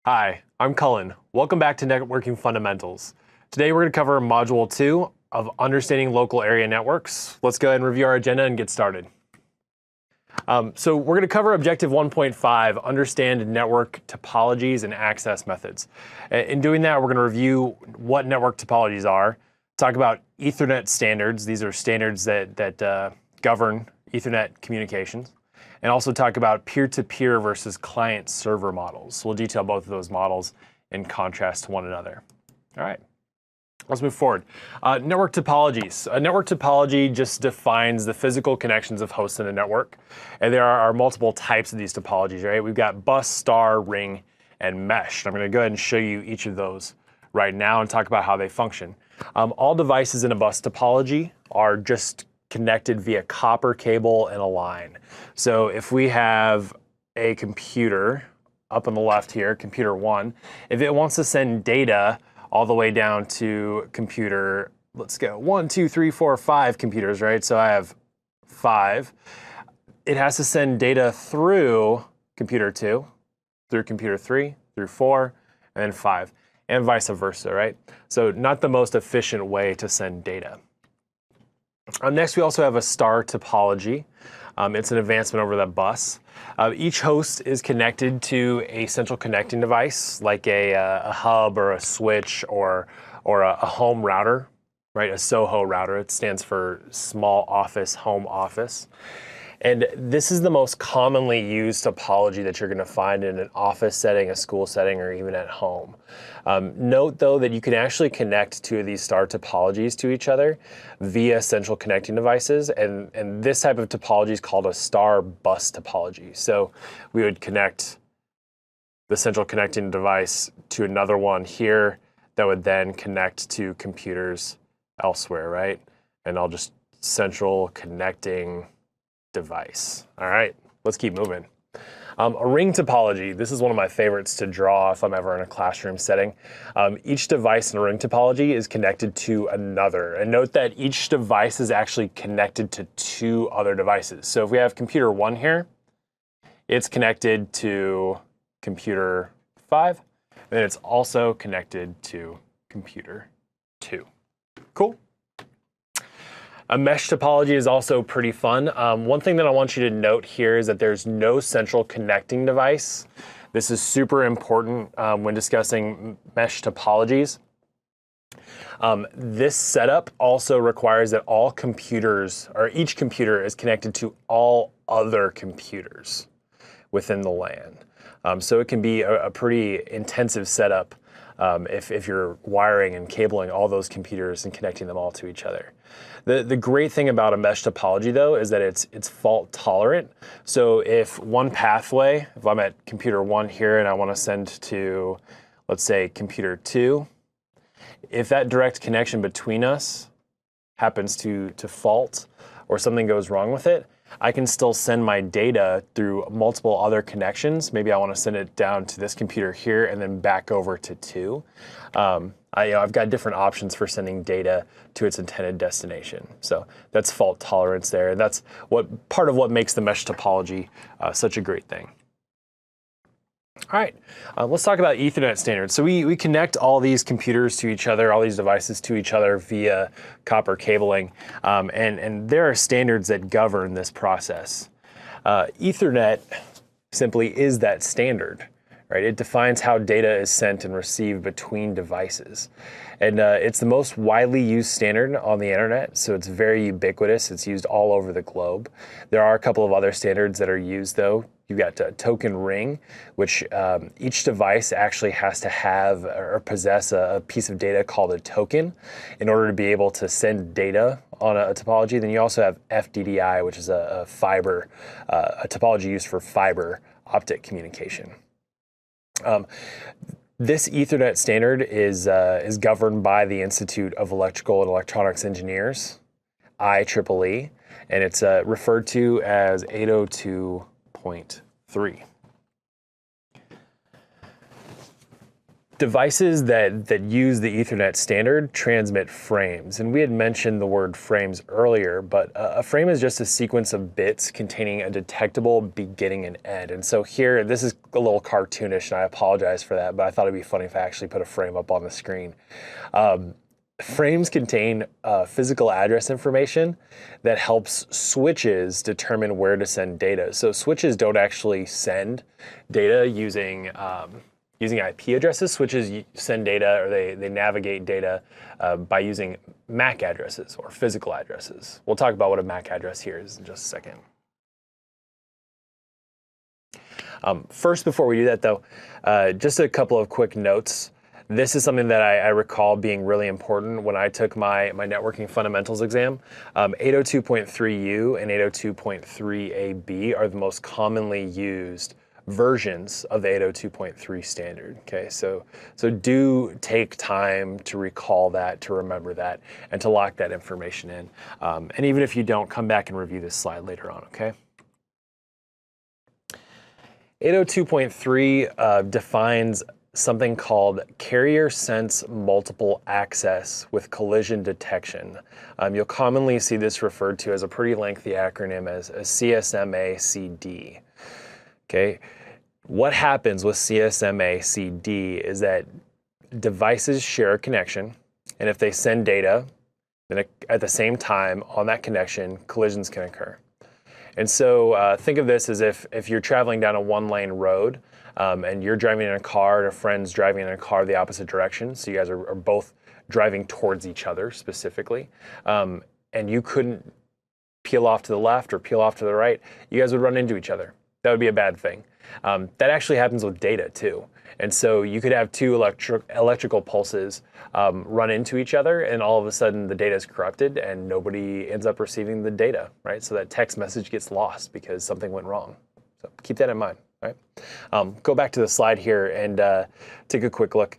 Hi, I'm Cullen. Welcome back to Networking Fundamentals. Today we're going to cover Module 2 of Understanding Local Area Networks. Let's go ahead and review our agenda and get started. So we're going to cover Objective 1.5, Understand Network Topologies and Access Methods. In doing that, we're going to review what network topologies are, talk about Ethernet standards. These are standards that govern Ethernet communications. And also talk about peer-to-peer versus client-server models. We'll detail both of those models in contrast to one another. All right, let's move forward. Network topologies. A network topology just defines the physical connections of hosts in a network. And there are multiple types of these topologies, right? We've got bus, star, ring, and mesh. I'm going to go ahead and show you each of those right now and talk about how they function. All devices in a bus topology are just connected via copper cable and a line. So if we have a computer up on the left here, computer 1, if it wants to send data all the way down to computer, let's go, 1, 2, 3, 4, 5 computers, right? So I have 5. It has to send data through computer 2, through computer 3, through 4, and then 5, and vice versa, right? So not the most efficient way to send data. Next, we also have a star topology. It's an advancement over the bus. Each host is connected to a central connecting device, like a hub or a switch or a home router, right? A SOHO router. It stands for Small Office Home Office. And this is the most commonly used topology that you're going to find in an office setting, a school setting, or even at home. Note, though, that you can actually connect two of these star topologies to each other via central connecting devices. And this type of topology is called a star bus topology. So we would connect the central connecting device to another one here that would then connect to computers elsewhere, right? And I'll just central connecting device. All right, let's keep moving. A ring topology. This is one of my favorites to draw if I'm ever in a classroom setting. Each device in a ring topology is connected to another. And note that each device is actually connected to 2 other devices. So if we have computer 1 here, it's connected to computer 5, and then it's also connected to computer 2. Cool. A mesh topology is also pretty fun. One thing that I want you to note here is that there's no central connecting device. This is super important when discussing mesh topologies. This setup also requires that all computers, or each computer, is connected to all other computers within the LAN. So it can be a pretty intensive setup if you're wiring and cabling all those computers and connecting them all to each other. The great thing about a mesh topology, though, is that it's fault tolerant. So if one pathway, if I'm at computer 1 here and I want to send to, let's say, computer 2, if that direct connection between us happens to fault or something goes wrong with it, I can still send my data through multiple other connections. Maybe I want to send it down to this computer here and then back over to 2. I've got different options for sending data to its intended destination. So that's fault tolerance there. And that's part of what makes the mesh topology such a great thing. All right, let's talk about Ethernet standards. So we connect all these computers to each other, all these devices to each other via copper cabling, and there are standards that govern this process. Ethernet simply is that standard, right? It defines how data is sent and received between devices. And it's the most widely used standard on the internet, so it's very ubiquitous. It's used all over the globe. There are a couple of other standards that are used, though. You've got token ring, which each device actually has to have or possess a piece of data called a token in order to be able to send data on a topology. Then you also have FDDI, which is a topology used for fiber optic communication. This Ethernet standard is governed by the Institute of Electrical and Electronics Engineers, IEEE, and it's referred to as 802.3. Devices that use the Ethernet standard transmit frames. And we had mentioned the word frames earlier, but a frame is just a sequence of bits containing a detectable beginning and end. And so here, this is a little cartoonish, and I apologize for that, but I thought it'd be funny if I actually put a frame up on the screen. Frames contain physical address information that helps switches determine where to send data. So switches don't actually send data using IP addresses. Switches send data, or they navigate data by using MAC addresses or physical addresses. We'll talk about what a MAC address here is in just a second. First, before we do that though, just a couple of quick notes. This is something that I recall being really important when I took my networking fundamentals exam. 802.3U and 802.3AB are the most commonly used versions of the 802.3 standard. Okay, so do take time to recall that, to remember that, and to lock that information in. And even if you don't, come back and review this slide later on, okay? 802.3 defines something called carrier sense multiple access with collision detection. You'll commonly see this referred to as a pretty lengthy acronym as CSMA-CD. Okay, what happens with CSMA-CD is that devices share a connection, and if they send data, then at the same time on that connection, collisions can occur. And so think of this as if you're traveling down a one-lane road, and you're driving in a car and a friend's driving in a car the opposite direction, so you guys are both driving towards each other specifically, and you couldn't peel off to the left or peel off to the right, you guys would run into each other. That would be a bad thing. That actually happens with data too. And so you could have two electrical pulses run into each other, and all of a sudden the data is corrupted and nobody ends up receiving the data, right? So that text message gets lost because something went wrong. So keep that in mind. Right. Go back to the slide here and take a quick look.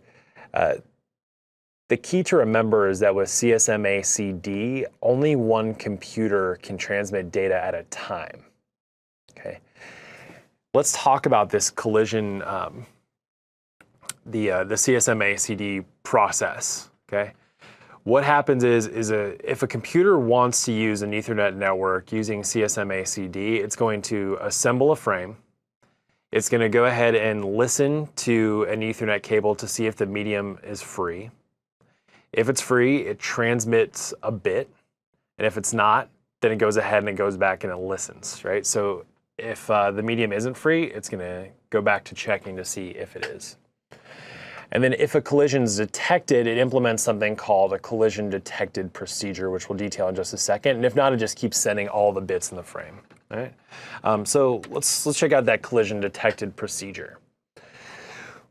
The key to remember is that with CSMA-CD, only one computer can transmit data at a time. Okay. Let's talk about this collision, the CSMA-CD process. Okay. What happens is if a computer wants to use an Ethernet network using CSMA-CD, it's going to assemble a frame. It's going to go ahead and listen to an Ethernet cable to see if the medium is free. If it's free, it transmits a bit. And if it's not, then it goes ahead and it goes back and it listens, right? So if the medium isn't free, it's going to go back to checking to see if it is. And then if a collision is detected, it implements something called a collision detected procedure, which we'll detail in just a second. And if not, it just keeps sending all the bits in the frame. All right. So let's check out that collision detected procedure.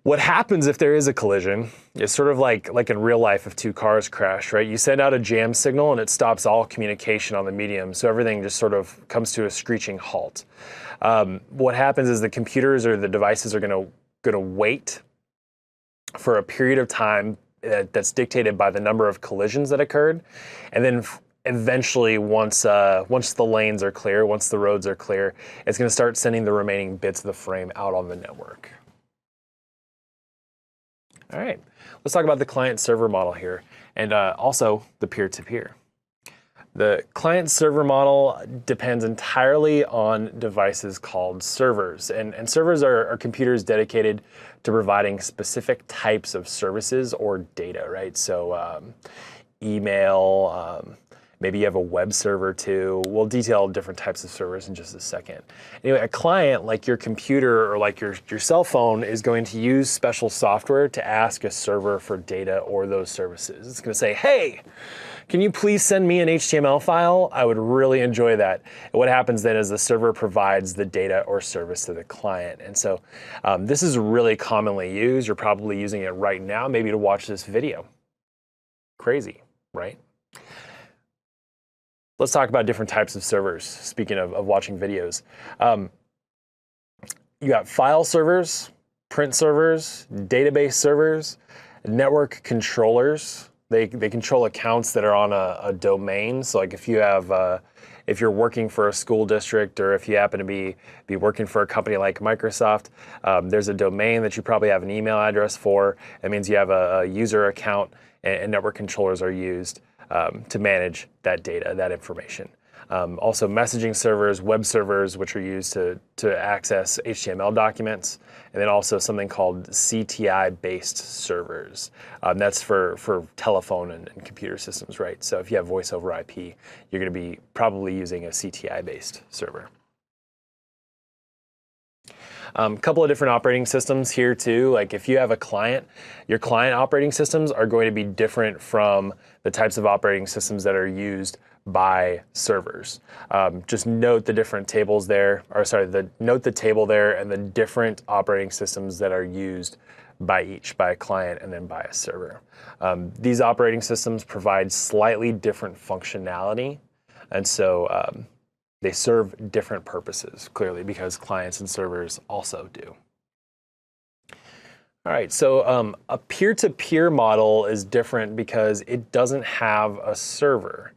What happens if there is a collision is sort of like in real life if two cars crash, right? You send out a jam signal and it stops all communication on the medium, so everything just sort of comes to a screeching halt. What happens is the computers or the devices are going to wait for a period of time that's dictated by the number of collisions that occurred, and then eventually, once the lanes are clear, once the roads are clear, it's going to start sending the remaining bits of the frame out on the network. All right, let's talk about the client-server model here, and also the peer-to-peer. The client-server model depends entirely on devices called servers, and servers are computers dedicated to providing specific types of services or data, right? So email, maybe you have a web server too. We'll detail different types of servers in just a second. Anyway, a client like your computer or like your cell phone is going to use special software to ask a server for data or those services. It's going to say, hey, can you please send me an HTML file? I would really enjoy that. And what happens then is the server provides the data or service to the client. And so this is really commonly used. You're probably using it right now, maybe to watch this video. Crazy, right? Let's talk about different types of servers, speaking of watching videos. You got file servers, print servers, database servers, network controllers. They control accounts that are on a domain. So like if you have if you're working for a school district or if you happen to be working for a company like Microsoft, there's a domain that you probably have an email address for. That means you have a user account, and network controllers are used to manage that data, that information. Also messaging servers, web servers, which are used to access HTML documents, and then also something called CTI-based servers. That's for telephone and computer systems, right? So if you have voice over IP, you're going to be probably using a CTI-based server. Couple of different operating systems here too. Like if you have a client, your client operating systems are going to be different from the types of operating systems that are used by servers. Just note the different tables there, or sorry, note the table there and the different operating systems that are used by a client and then by a server. These operating systems provide slightly different functionality, and so they serve different purposes, clearly, because clients and servers also do. All right, so a peer-to-peer model is different because it doesn't have a server.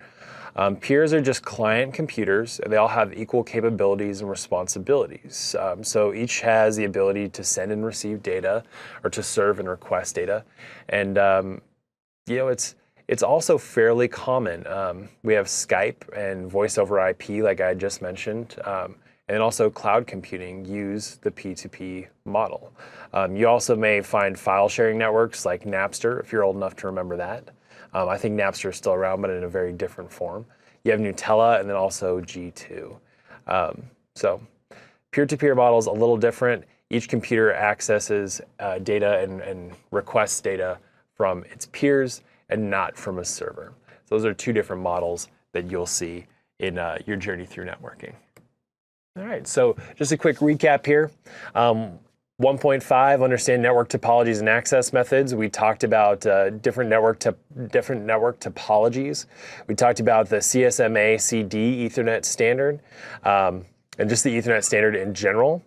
Peers are just client computers, and they all have equal capabilities and responsibilities. So each has the ability to send and receive data, or to serve and request data. And you know, it's also fairly common. We have Skype and voice over IP, like I just mentioned, and also cloud computing use the P2P model. You also may find file sharing networks like Napster, if you're old enough to remember that. I think Napster is still around, but in a very different form. You have Gnutella and then also G2. So peer-to-peer model is a little different. Each computer accesses data and requests data from its peers and not from a server. So those are two different models that you'll see in your journey through networking. All right, so just a quick recap here. 1.5, understand network topologies and access methods. We talked about different network topologies. We talked about the CSMA CD Ethernet standard and just the Ethernet standard in general.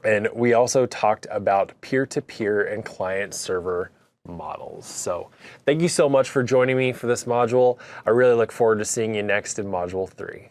And we also talked about peer-to-peer and client-server models. So thank you so much for joining me for this module. I really look forward to seeing you next in Module 3.